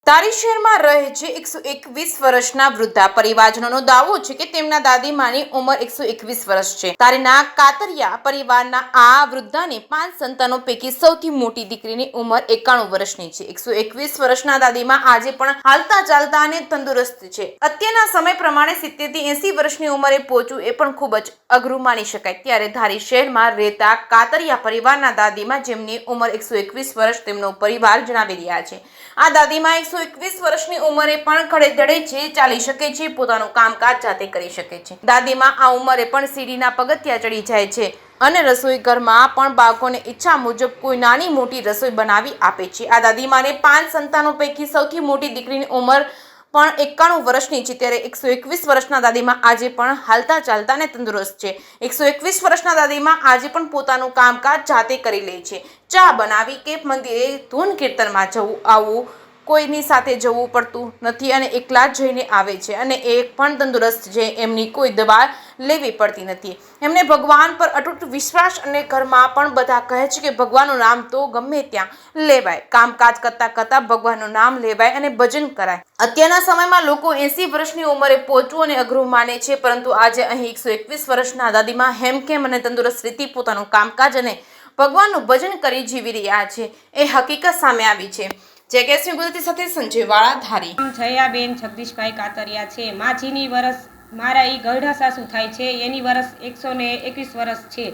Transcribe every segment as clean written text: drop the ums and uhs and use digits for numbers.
તારી શહેરમાં રહે છે 121 વર્ષના વૃદ્ધા પરિવારજનોનો દાવો છે કે તેમના દાદીમાની ઉંમર 121 વર્ષ છે। તારીના કાતરિયા પરિવારના આ વૃદ્ધાને 5 સંતાનો પૈકી સૌથી મોટી દીકરીની ઉંમર 91 વર્ષની છે। 121 વર્ષના દાદીમા આજે પણ હાલતા ચાલતા અને તંદુરસ્ત છે। અત્યારના સમય પ્રમાણે 70 થી 80 વર્ષની ઉંમરે પહોંચવું એ પણ ખૂબ જ અઘરું માની શકાય। ત્યારે ધારી શહેરમાં રહેતા કાતરિયા પરિવારના દાદીમા જેમની ઉંમર 121 વર્ષ તેમનો પરિવાર જણાવી રહ્યા છે। આ દાદીમા 121 વર્ષની ઉંમરે પણ ખડેધડે છે, ચાલી શકે છે, પોતાનું કામકાજ જાતે કરી શકે છે। દાદીમા આ ઉંમરે પણ સીડીના પગથિયા ચડી જાય છે અને રસોઈ ઘરમાં પણ બાળકોને ઈચ્છા મુજબ કોઈ નાની મોટી રસોઈ બનાવી આપે છે। આ દાદીમાને 5 સંતાનો પૈકી સૌથી મોટી દીકરીની ઉંમર પણ 91 વર્ષની છે। ત્યારે 121 વર્ષના દાદીમા આજે પણ હાલતા ચાલતા અને તંદુરસ્ત છે। 121 વર્ષના દાદીમા આજે પણ પોતાનું કામકાજ જાતે કરી લે છે। ચા બનાવી કે મંદિરે ધૂન કીર્તનમાં જવું આવવું કોઈની સાથે જવું પડતું નથી અને એકલા જઈને આવે છે અને એ પણ તંદુરસ્ત છે। એમની કોઈ દવા લેવી પડતી નથી। એમને ભગવાન પર અતૂટ વિશ્વાસ અને ઘરમાં પણ બધા કહે છે કે ભગવાનનું નામ તો ગમે ત્યાં લેવાય, કામકાજ કરતા કરતા ભગવાનનું નામ લેવાય અને ભજન કરાય। અત્યારના સમયમાં લોકો 80 વર્ષની ઉંમરે પહોંચવું અને અઘરું માને છે, પરંતુ આજે અહીં 121 વર્ષના દાદીમા હેમખેમ અને તંદુરસ્ત રીતે પોતાનું કામકાજ અને ભગવાનનું ભજન કરી જીવી રહ્યા છે એ હકીકત સામે આવી છે। જગ્યાસી ગુજરાતી સાથે સંજય વાળા, ધારી। જયાબેન જગદીશભાઈ કાતરિયા છે। માજીની વર્ષ મારા એ ગઢા સાસુ થાય છે, એની વર્ષ 121 વર્ષ છે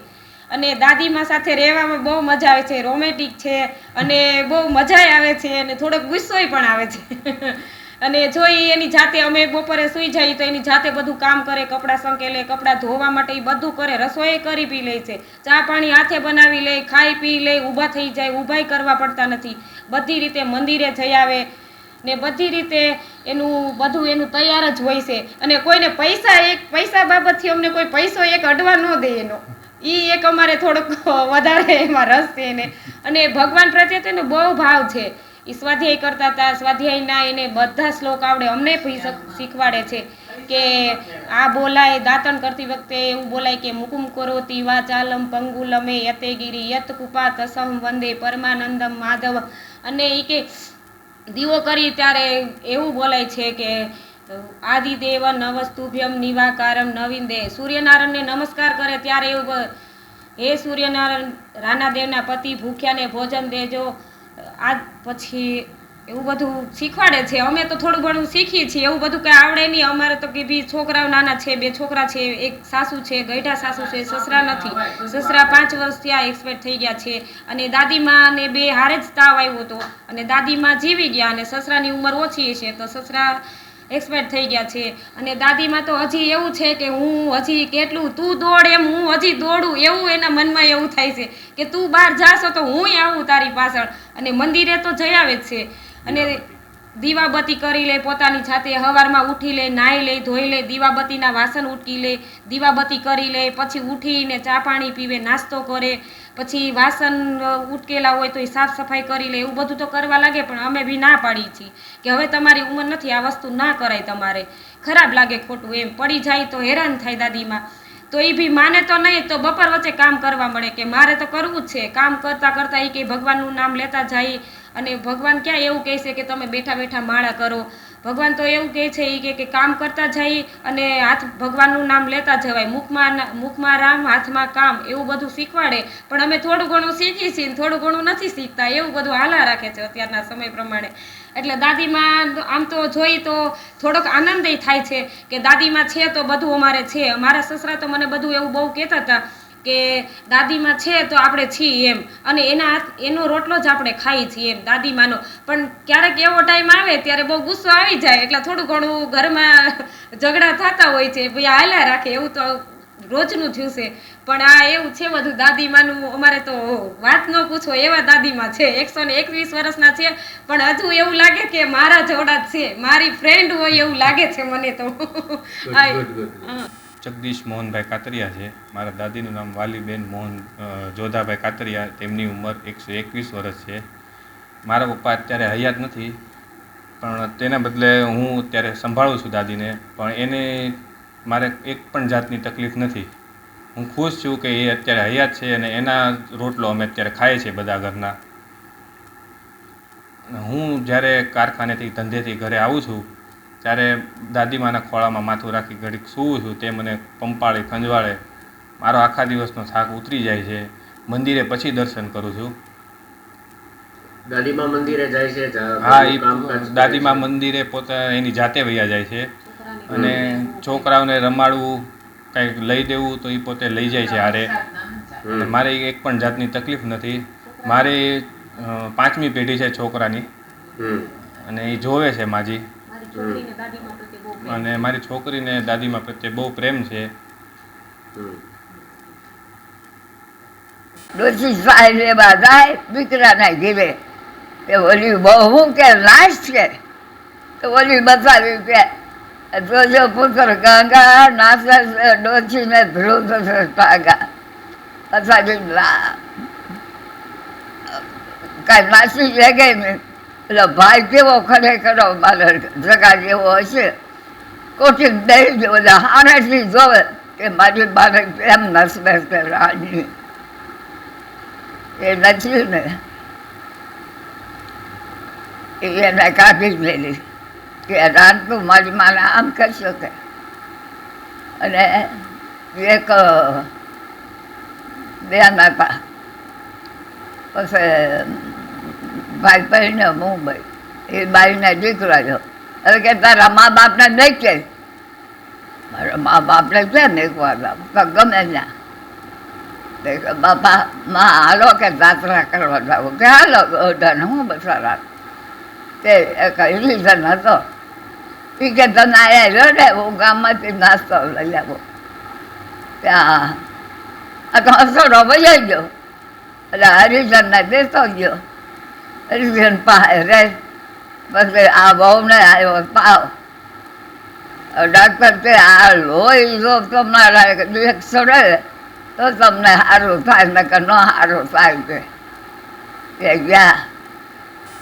અને દાદીમા સાથે રહેવામાં બહુ મજા આવે છે, રોમેન્ટિક છે અને બહુ મજા આવે છે અને થોડોક ગુસ્સોય પણ આવે છે અને જો એની જાતે અમે બપોરે સૂઈ જઈએ તો એની જાતે બધું કામ કરે, કપડાં સંકેલે, કપડાં ધોવા માટે એ બધું કરે, રસોઈ કરી પી લે છે, ચા પાણી હાથે બનાવી લે, ખાઈ પી લે, ઊભા થઈ જાય, ઊભાઈ કરવા પડતા નથી, બધી રીતે મંદિરે જઈ આવે ને બધી રીતે એનું બધું એનું તૈયાર જ હોય છે અને કોઈને પૈસા બાબતથી અમને કોઈ પૈસો એક અડવા ન દે એનો, એ એક અમારે થોડોક વધારે એમાં રસ છે એને અને ભગવાન પ્રત્યે તેને બહુ ભાવ છે। એ સ્વાધ્યાય કરતા હતા, સ્વાધ્યાયના એને બધા શ્લોક આવડે, અમને શીખવાડે છે કે આ બોલાય, દાંતણ કરતી વખતે એવું બોલાય કે મુકુમ કરોતિ વાચાલમ પંગુલમે યતેગીરી યત કૃપા તસહમ વંદે પરમાનંદમ માધવ અને એ કે દીવો કરી ત્યારે એવું બોલાય છે કે આદિદેવ નવસ્તુભ્યમ નિવાકારમ નવિંદે, સૂર્યનારાયણને નમસ્કાર કરે ત્યારે એવું, હે સૂર્યનારાયણ રાણાદેવના પતિ ભૂખ્યાને ભોજન દેજો, આ પછી એવું બધું શીખવાડે છે। અમે તો થોડું ઘણું શીખીએ છીએ, એવું બધું કંઈ આવડે નહીં અમારે તો કે બી છોકરાઓ નાના છે, 2 છોકરા છે, એક સાસુ છે, ગઈઢા સાસુ છે, સસરા નથી, સસરા 5 વર્ષ ત્યાં એક્સપાયર થઈ ગયા છે અને દાદીમાને 2 હારે જ તાવ આવ્યો હતો અને દાદીમા જીવી ગયા અને સસરાની ઉંમર ઓછી છે તો સસરા એક્સપાયર થઈ ગયા છે અને દાદીમા તો હજી એવું છે કે હું હજી કેટલું તું દોડ એમ હું હજી દોડું, એવું એના મનમાં એવું થાય છે કે તું બહાર જાશો તો હું આવું તારી પાછળ અને મંદિરે તો જઈ આવે જ છે અને દીવાબત્તી કરી લે, પોતાની જાતે સવારમાં ઉઠી લે, નાહી લે, ધોઈ લે, દીવાબત્તીના વાસણ ઉટકી લે, દીવાબત્તી કરી લે, પછી ઉઠીને ચા પાણી પીવે, નાસ્તો કરે, પછી વાસણ ઉટકેલા હોય તો એ સાફ સફાઈ કરી લે, એવું બધું તો કરવા લાગે। પણ અમે બી ના પાડીએ છીએ કે હવે તમારી ઉંમર નથી, આ વસ્તુ ના કરાય, તમારે ખરાબ લાગે, ખોટું એમ પડી જાય તો હેરાન થાય દાદીમાં, તો એ બી માને તો નહીં તો બપોર વચ્ચે કામ કરવા મળે કે મારે તો કરવું જ છે। કામ કરતાં કરતાં એ કે ભગવાનનું નામ લેતા જાય અને ભગવાન ક્યાં એવું કહે છે કે તમે બેઠા બેઠા માળા કરો, ભગવાન તો એવું કહે છે એ કે કામ કરતા જાય અને હાથ ભગવાનનું નામ લેતા જવાય, મુખમાં રામ હાથમાં કામ, એવું બધું શીખવાડે। પણ અમે થોડું ઘણું શીખીએ છીએ, થોડું ઘણું નથી શીખતા, એવું બધું હાલા રાખે છે અત્યારના સમય પ્રમાણે। એટલે દાદીમાં આમ તો જોઈ તો થોડોક આનંદ થાય છે કે દાદીમાં છે તો બધું અમારે છે। મારા સસરા તો મને બધું એવું બહુ કહેતા હતા કે દાદીમાં છે તો આપણે છીએ એમ અને એનો રોટલો જ આપણે ખાઈએ છીએ એમ દાદીમાનો। પણ ક્યારેક એવો ટાઈમ આવે ત્યારે બહુ ગુસ્સો આવી જાય એટલે થોડું ઘણું ઘરમાં ઝઘડા થતા હોય છે, ભાઈ હાલ્યા રાખે, એવું તો રોજનું થયું છે। પણ આ એવું છે બધું દાદીમાનું, અમારે તો વાત ન પૂછો એવા દાદીમા છે, 121 વર્ષના છે પણ હજુ એવું લાગે કે મારા જોડા જ છે, મારી ફ્રેન્ડ હોય એવું લાગે છે મને તો। જગદીશ મોહનભાઈ કાતરિયા છે, મારા દાદીનું નામ વાલીબેન જોધાભાઈ કાતરિયા, તેમની ઉંમર 121 વર્ષ છે। મારા પપ્પા અત્યારે હયાત નથી પણ તેના બદલે હું અત્યારે સંભાળું છું દાદીને, પણ એને મારે એક પણ જાતની તકલીફ નથી। હું ખુશ છું કે એ અત્યારે હયાત છે અને એના રોટલો અમે અત્યારે ખાઈએ છીએ બધા ઘરના। હું જ્યારે કારખાનેથી ધંધેથી ઘરે આવું છું ત્યારે દાદીમાના ખોળામાં માથું રાખી ઘડીક સૂવું છું. તે મને પંપાળે ખંજવાળે મારો આખા દિવસનો થાક ઉતરી જાય છે. મંદિરે પછી દર્શન કરું છું. દાદીમા મંદિરે જાય છે હા, એ દાદીમા મંદિરે પોતે એની જાતે વયા જાય છે અને છોકરાઓને રમાડવું કંઈક લઈ દેવું તો એ પોતે લઈ જાય છે હારે. અને મારે એક પણ જાતની તકલીફ નથી. મારે 5મી પેઢી છે છોકરાની અને એ જોવે છે માજી. અને મારી છોકરીને દાદીમા પ્રત્યે બહુ પ્રેમ છે. ડોશી સાહેબ લેવા જાય દીકરાના ઘીરે તે ઓલી બહુ કે લાશ છે તો ઓલી બતાવી કે જોજો પુત્ર ગંગા નાસે ડોશીને ધ્રુવ પાગા બતાવી કાંઈ નાસી જગે ને એટલે ભાઈ કેવો ખરેખર મારે જગા જેવો હશે કોઠી દઈ દો એટલે હારેથી જોવે કે મારી બારે કેમ નસબે કે રાજી એ નથી ને એને કાઢી જ લેલી કે રાત તું મારી માને આમ કરી શકે. અને એક બેન હતા પછી ભાઈ પહીને મુંબઈ એ બાઈને દીકરા જો હવે કે તારા મા બાપને નહીં કે મારા મા બાપને છે ને એક વાર તો ગમે ત્યાં બાપા માં હાલો કે જાત્રા કરવા જાવ કે હાલો ઓઢાને હું બસારા તે એક રિલીઝન હતો એ કે તને અહીંયા રડે હું ગામમાંથી નાસ્તો લઈ આવો ત્યાં આ તો હસડો વજાઈ ગયો એટલે હરિજનને દેતો ગયો. હરિજન પાસે રહે પછી આ બહુને આવ્યો પાવ ડાક્ટર કે આ લોહી જો તમારા એક સડે તો તમને સારું થાય ને કે ન સારું થાય કે ગયા